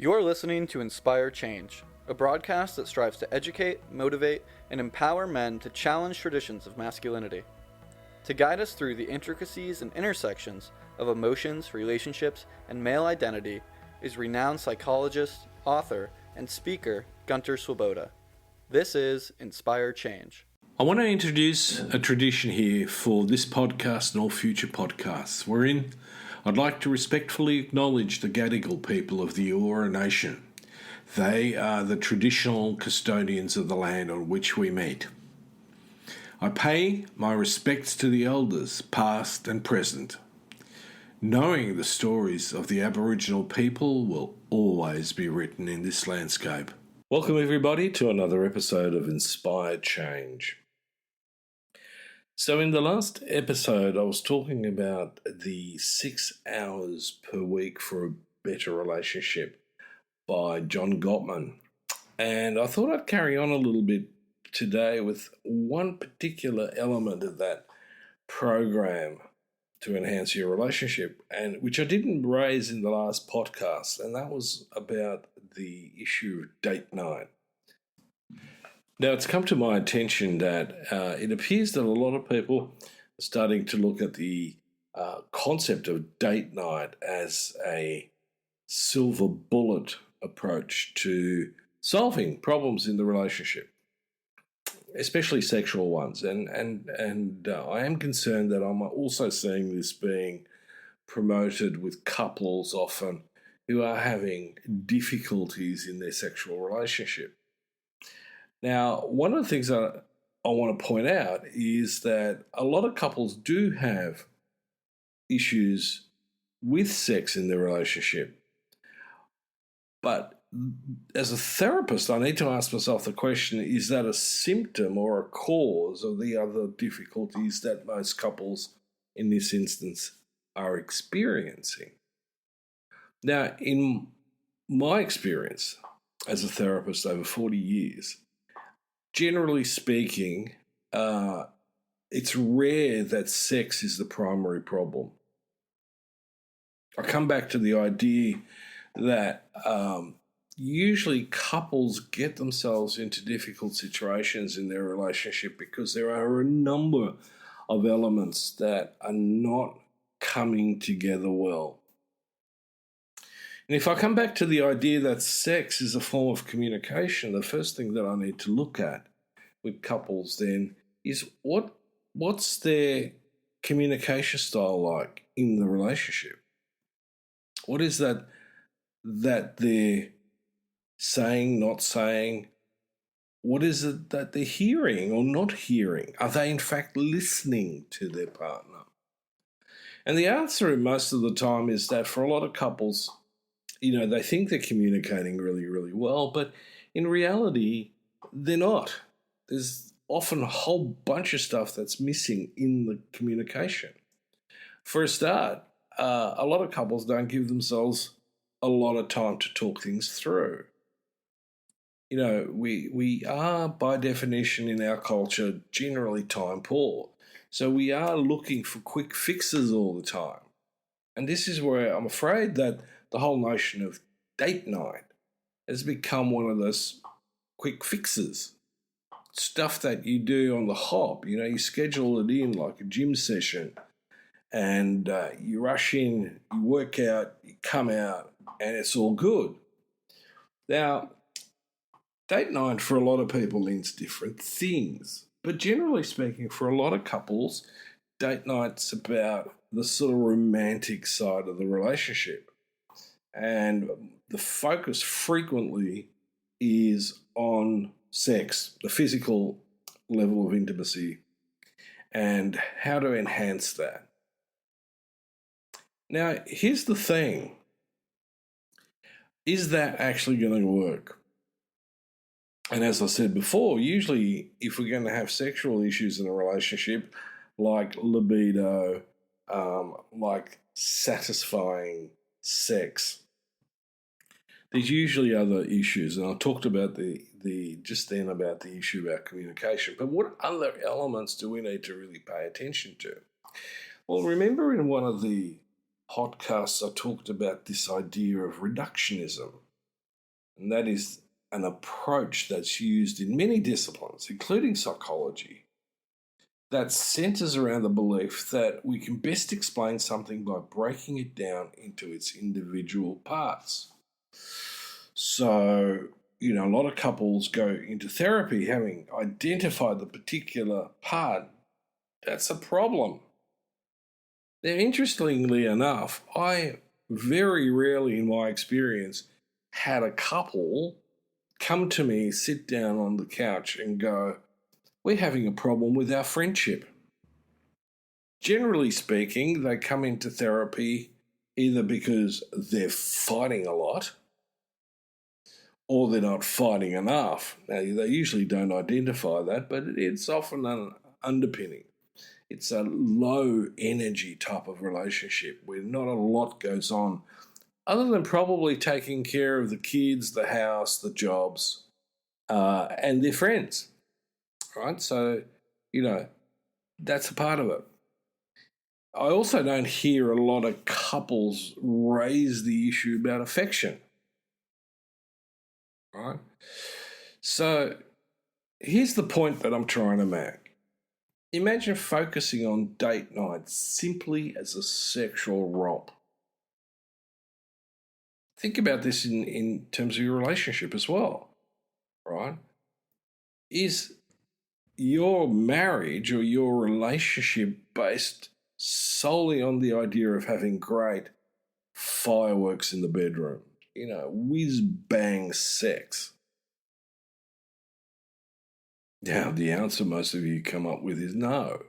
You're listening to Inspire Change, a broadcast that strives to educate, motivate, and empower men to challenge traditions of masculinity. To guide us through the intricacies and intersections of emotions, relationships, and male identity is renowned psychologist, author, and speaker Gunter. This is Inspire Change. I want to introduce a tradition here for this podcast and all future podcasts, wherein I'd like to respectfully acknowledge the Gadigal people of the Eora Nation. They are the traditional custodians of the land on which we meet. I pay my respects to the elders, past and present. Knowing the stories of the Aboriginal people will always be written in this landscape. Welcome everybody to another episode of Inspire Change. So in the last episode, I was talking about the 6 hours per week for a better relationship by John Gottman. And I thought I'd carry on a little bit today with one particular element of that program to enhance your relationship, and which I didn't raise in the last podcast, and that was about the issue of date night. Now, it's come to my attention that it appears that a lot of people are starting to look at the concept of date night as a silver bullet approach to solving problems in the relationship, especially sexual ones. And I am concerned that I'm also seeing this being promoted with couples often who are having difficulties in their sexual relationship. Now, one of the things that I want to point out is that a lot of couples do have issues with sex in their relationship. But as a therapist, I need to ask myself the question, is that a symptom or a cause of the other difficulties that most couples in this instance are experiencing? Now, in my experience as a therapist over 40 years, generally speaking, it's rare that sex is the primary problem. I come back to the idea that usually couples get themselves into difficult situations in their relationship because there are a number of elements that are not coming together well. And if I come back to the idea that sex is a form of communication, the first thing that I need to look at with couples then is what's their communication style like in the relationship? What is that they're saying, not saying? What is it that they're hearing or not hearing? Are they in fact listening to their partner? And the answer most of the time is that for a lot of couples, they think they're communicating really, really well, but in reality, they're not. There's often a whole bunch of stuff that's missing in the communication. For a start, a lot of couples don't give themselves a lot of time to talk things through. We are, by definition in our culture, generally time poor. So we are looking for quick fixes all the time. And this is where I'm afraid that the whole notion of date night has become one of those quick fixes. Stuff that you do on the hop. You schedule it in like a gym session and you rush in, you work out, you come out, and it's all good. Now, date night for a lot of people means different things. But generally speaking, for a lot of couples, date night's about the sort of romantic side of the relationship. And the focus frequently is on sex, the physical level of intimacy, and how to enhance that. Now, here's the thing. Is that actually going to work? And as I said before, usually if we're going to have sexual issues in a relationship, like libido, like satisfying sex, there's usually other issues, and I talked about the just then about the issue about communication. But what other elements do we need to really pay attention to? Well, remember in one of the podcasts I talked about this idea of reductionism. And that is an approach that's used in many disciplines, including psychology, that centers around the belief that we can best explain something by breaking it down into its individual parts. So, a lot of couples go into therapy having identified the particular part that's a problem. Now, interestingly enough, I very rarely in my experience had a couple come to me, sit down on the couch and go, "We're having a problem with our friendship." Generally speaking, they come into therapy either because they're fighting a lot or they're not fighting enough. Now, they usually don't identify that, but it's often an underpinning. It's a low energy type of relationship where not a lot goes on other than probably taking care of the kids, the house, the jobs, and their friends. Right? So, that's a part of it. I also don't hear a lot of couples raise the issue about affection. Right? So, here's the point that I'm trying to make. Imagine focusing on date night simply as a sexual romp. Think about this in terms of your relationship as well, right? Is your marriage or your relationship based solely on the idea of having great fireworks in the bedroom? Whiz bang sex. Now, the answer most of you come up with is no.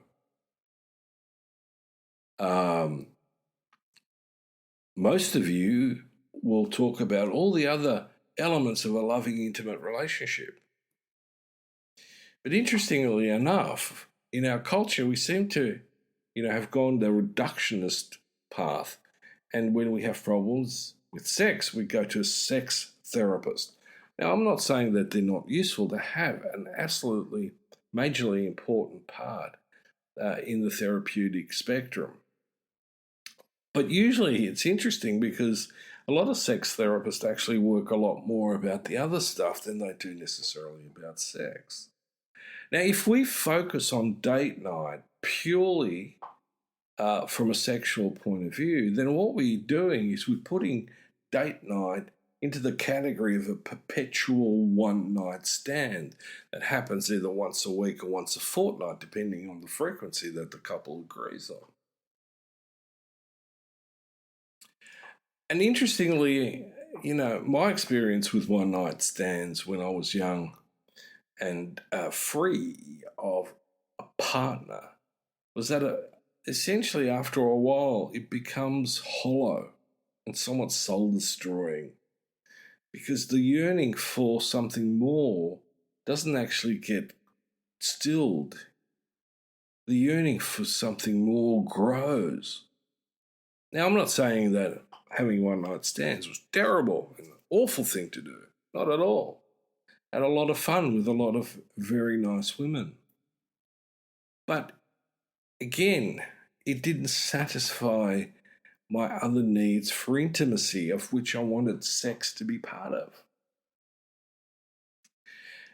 Most of you will talk about all the other elements of a loving, intimate relationship. But interestingly enough, in our culture, we seem to, have gone the reductionist path. And when we have problems with sex, we go to a sex therapist. Now, I'm not saying that they're not useful. They have an absolutely majorly important part in the therapeutic spectrum. But usually it's interesting because a lot of sex therapists actually work a lot more about the other stuff than they do necessarily about sex. Now, if we focus on date night purely from a sexual point of view, then what we're doing is we're putting date night into the category of a perpetual one-night stand that happens either once a week or once a fortnight, depending on the frequency that the couple agrees on. And interestingly, my experience with one-night stands when I was young and free of a partner was that essentially after a while it becomes hollow and somewhat soul-destroying because the yearning for something more doesn't actually get stilled. The yearning for something more grows. Now, I'm not saying that having one-night stands was terrible, an awful thing to do. Not at all. Had a lot of fun with a lot of very nice women. But again, it didn't satisfy my other needs for intimacy, of which I wanted sex to be part of.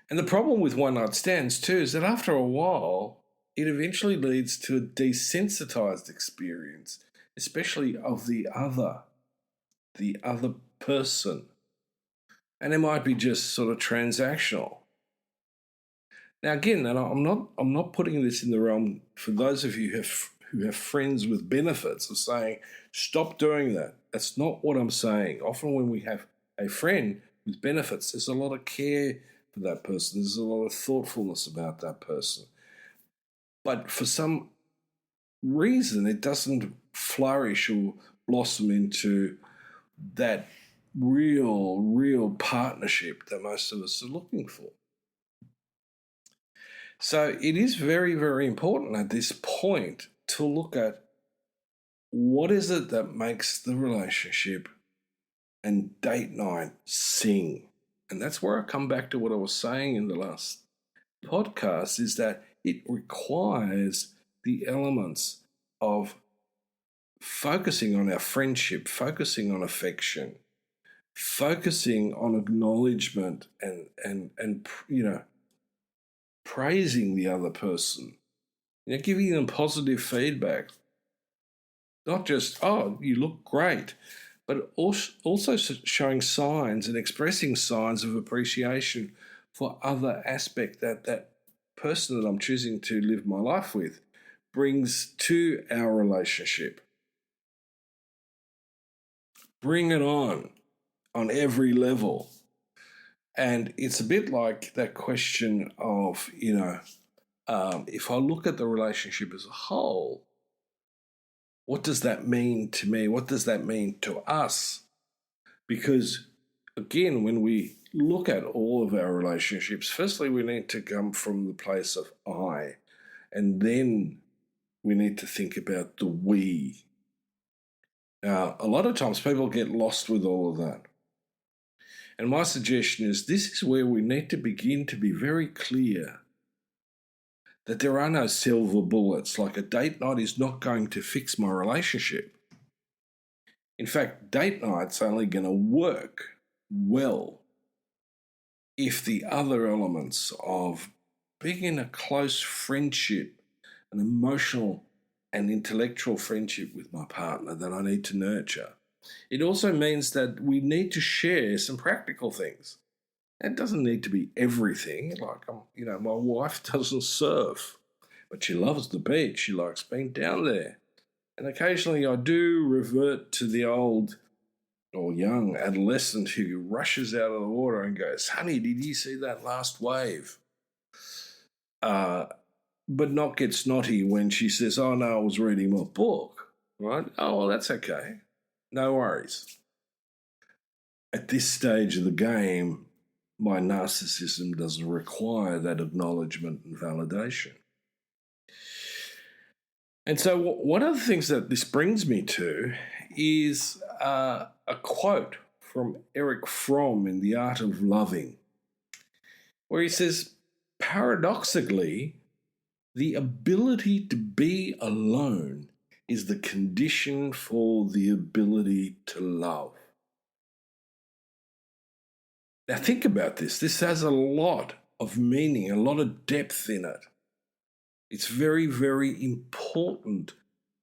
And the problem with one-night stands too is that after a while, it eventually leads to a desensitized experience, especially of the other person. And it might be just sort of transactional. Now, again, and I'm not putting this in the realm for those of you who have friends with benefits of saying, stop doing that. That's not what I'm saying. Often when we have a friend with benefits, there's a lot of care for that person. There's a lot of thoughtfulness about that person. But for some reason, it doesn't flourish or blossom into that real partnership that most of us are looking for. So it is very, very important at this point to look at what is it that makes the relationship and date night sing. And that's where I come back to what I was saying in the last podcast, is that it requires the elements of focusing on our friendship, focusing on affection, focusing on acknowledgement and praising the other person, giving them positive feedback, not just, oh, you look great, but also showing signs and expressing signs of appreciation for other aspect that person that I'm choosing to live my life with brings to our relationship. Bring it on every level. And it's a bit like that question of, if I look at the relationship as a whole, what does that mean to me? What does that mean to us? Because, again, when we look at all of our relationships, firstly, we need to come from the place of I, and then we need to think about the we. Now, a lot of times people get lost with all of that. And my suggestion is this is where we need to begin to be very clear that there are no silver bullets. Like a date night is not going to fix my relationship. In fact, date night's only going to work well if the other elements of being in a close friendship, an emotional and intellectual friendship with my partner that I need to nurture. It also means that we need to share some practical things. It doesn't need to be everything. Like, my wife doesn't surf, but she loves the beach. She likes being down there. And occasionally I do revert to the old or young adolescent who rushes out of the water and goes, honey, did you see that last wave? But not get snotty when she says, oh, no, I was reading my book, right? Oh, well, that's okay. No worries. At this stage of the game, my narcissism doesn't require that acknowledgement and validation. And so one of the things that this brings me to is a quote from Erich Fromm in The Art of Loving, where he says, paradoxically, the ability to be alone is the condition for the ability to love. Now think about this. This has a lot of meaning, a lot of depth in it. It's very, very important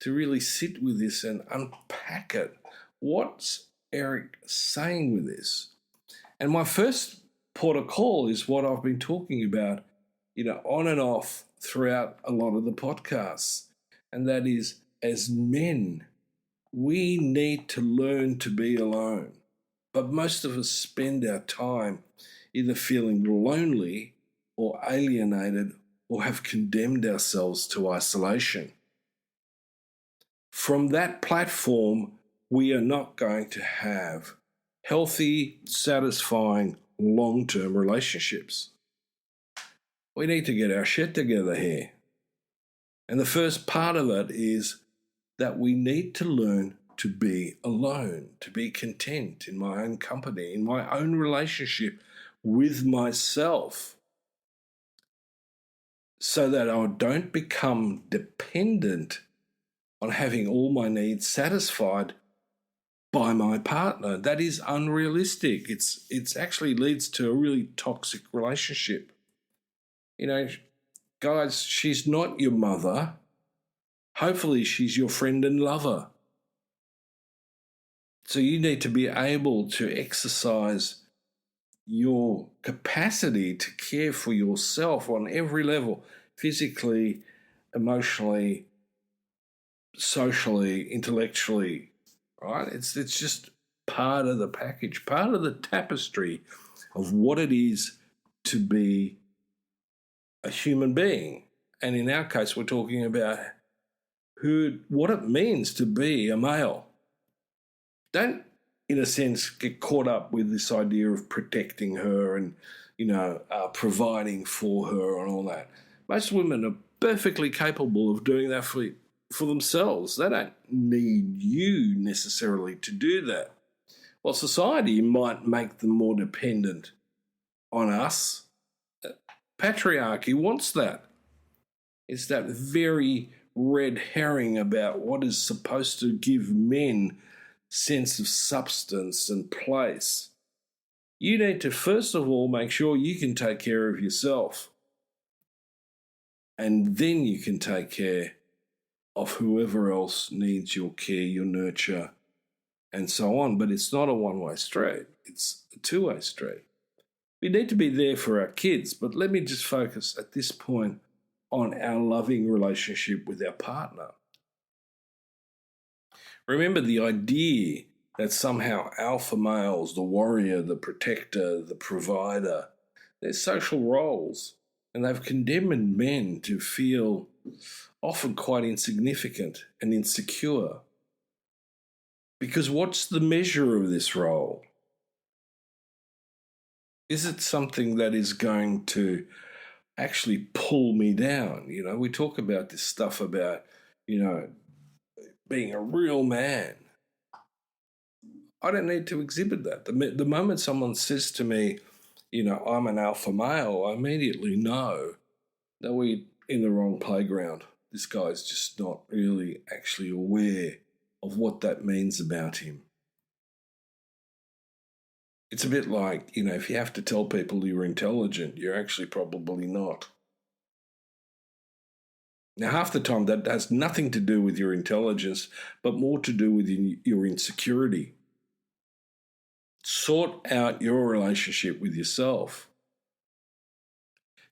to really sit with this and unpack it. What's Eric saying with this? And my first port of call is what I've been talking about, on and off throughout a lot of the podcasts. And that is, as men, we need to learn to be alone. But most of us spend our time either feeling lonely or alienated or have condemned ourselves to isolation. From that platform, we are not going to have healthy, satisfying, long-term relationships. We need to get our shit together here. And the first part of it is that we need to learn to be alone, to be content in my own company, in my own relationship with myself, so that I don't become dependent on having all my needs satisfied by my partner. That is unrealistic. It's actually leads to a really toxic relationship. Guys, she's not your mother. Hopefully she's your friend and lover. So you need to be able to exercise your capacity to care for yourself on every level, physically, emotionally, socially, intellectually, right? It's just part of the package, part of the tapestry of what it is to be a human being. And in our case, we're talking about what it means to be a male. Don't, in a sense, get caught up with this idea of protecting her and, providing for her and all that. Most women are perfectly capable of doing that for themselves. They don't need you necessarily to do that. Well, society might make them more dependent on us. Patriarchy wants that. It's that very red herring about what is supposed to give men sense of substance and place, you need to first of all make sure you can take care of yourself. And then you can take care of whoever else needs your care, your nurture, and so on. But it's not a one-way street. It's a two-way street. We need to be there for our kids, but let me just focus at this point on our loving relationship with our partner. Remember the idea that somehow alpha males, the warrior, the protector, the provider, they're social roles, and they've condemned men to feel often quite insignificant and insecure. Because what's the measure of this role? Is it something that is going to actually pull me down? You know, we talk about this stuff about, being a real man. I don't need to exhibit that. The moment someone says to me, I'm an alpha male, I immediately know that we're in the wrong playground. This guy's just not really actually aware of what that means about him. It's a bit like, if you have to tell people you're intelligent, you're actually probably not. Now, half the time that has nothing to do with your intelligence, but more to do with your insecurity. Sort out your relationship with yourself.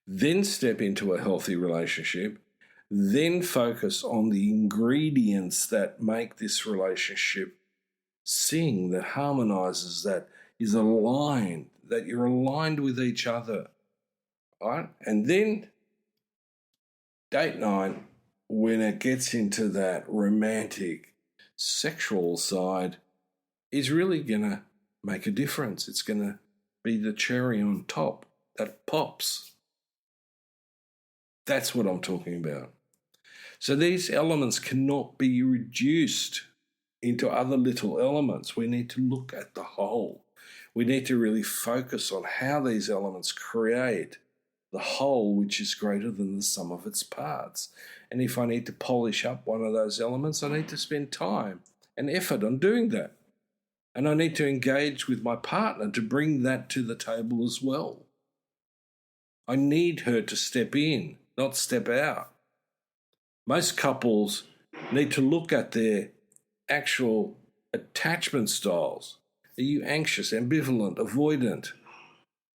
Then step into a healthy relationship. Then focus on the ingredients that make this relationship sing, that harmonizes, that is aligned, that you're aligned with each other. Right? And then date night, when it gets into that romantic, sexual side, is really going to make a difference. It's going to be the cherry on top that pops. That's what I'm talking about. So these elements cannot be reduced into other little elements. We need to look at the whole. We need to really focus on how these elements create the whole, which is greater than the sum of its parts. And if I need to polish up one of those elements, I need to spend time and effort on doing that. And I need to engage with my partner to bring that to the table as well. I need her to step in, not step out. Most couples need to look at their actual attachment styles. Are you anxious, ambivalent, avoidant?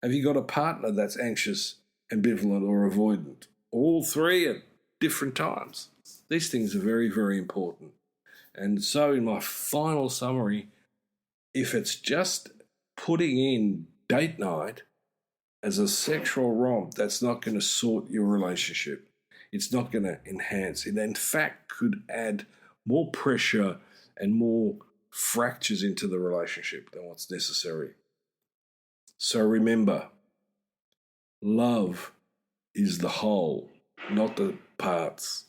Have you got a partner that's anxious, ambivalent, or avoidant? All three at different times. These things are very, very important. And so in my final summary, if it's just putting in date night as a sexual romp, that's not going to sort your relationship. It's not going to enhance. It, in fact, could add more pressure and more fractures into the relationship than what's necessary. So remember, love is the whole, not the parts.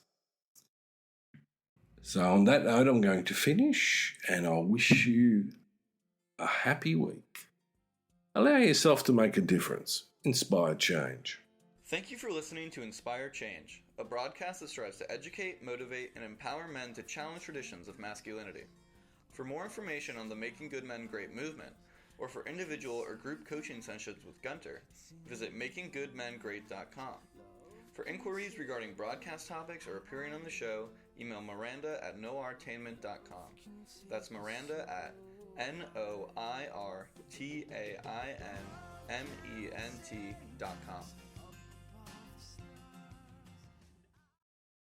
So on that note, I'm going to finish, and I wish you a happy week. Allow yourself to make a difference. Inspire change. Thank you for listening to Inspire Change, a broadcast that strives to educate, motivate, and empower men to challenge traditions of masculinity. For more information on the Making Good Men Great movement, or for individual or group coaching sessions with Gunter, visit makinggoodmengreat.com. For inquiries regarding broadcast topics or appearing on the show, email Miranda at noirtainment.com. That's Miranda at NOIRTAINMENT.com.